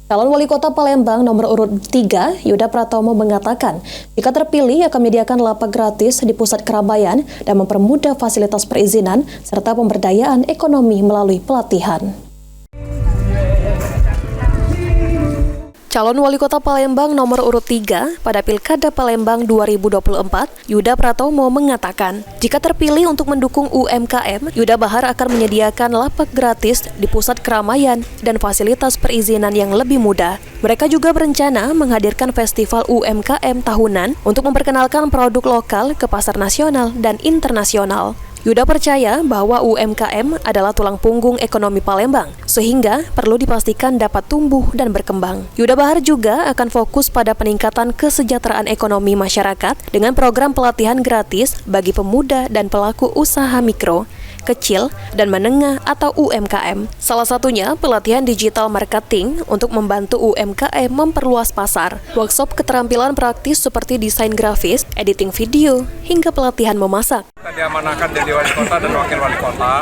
Calon Wali Kota Palembang nomor urut 3, Yuda Pratomo mengatakan, jika terpilih akan menyediakan lapak gratis di pusat keramaian dan mempermudah fasilitas perizinan serta pemberdayaan ekonomi melalui pelatihan. Calon Wali Kota Palembang nomor urut 3 pada Pilkada Palembang 2024, Yuda Pratomo mengatakan, jika terpilih untuk mendukung UMKM, Yuda Bahar akan menyediakan lapak gratis di pusat keramaian dan fasilitas perizinan yang lebih mudah. Mereka juga berencana menghadirkan festival UMKM tahunan untuk memperkenalkan produk lokal ke pasar nasional dan internasional. Yuda percaya bahwa UMKM adalah tulang punggung ekonomi Palembang, sehingga perlu dipastikan dapat tumbuh dan berkembang. Yuda Bahar juga akan fokus pada peningkatan kesejahteraan ekonomi masyarakat dengan program pelatihan gratis bagi pemuda dan pelaku usaha mikro, kecil, dan menengah atau UMKM. Salah satunya pelatihan digital marketing untuk membantu UMKM memperluas pasar, workshop keterampilan praktis seperti desain grafis, editing video, hingga pelatihan memasak. Kita diamanahkan jadi wali kota dan wakil wali kota.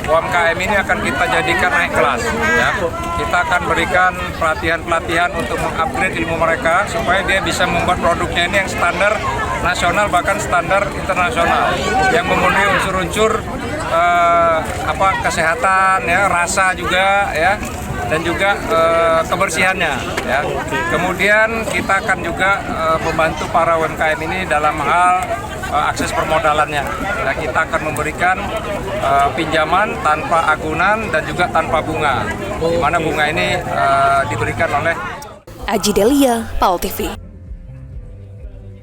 UMKM ini akan kita jadikan naik kelas. Ya. Kita akan berikan pelatihan-pelatihan untuk mengupgrade ilmu mereka supaya dia bisa membuat produknya ini yang standar nasional bahkan standar internasional yang memenuhi unsur-unsur kesehatan, ya, rasa juga, ya, dan juga kebersihannya. Ya. Kemudian kita akan juga membantu para UMKM ini dalam hal akses permodalannya. Nah, kita akan memberikan pinjaman tanpa agunan dan juga tanpa bunga, di mana bunga ini diberikan oleh Aji Delia, PAL TV.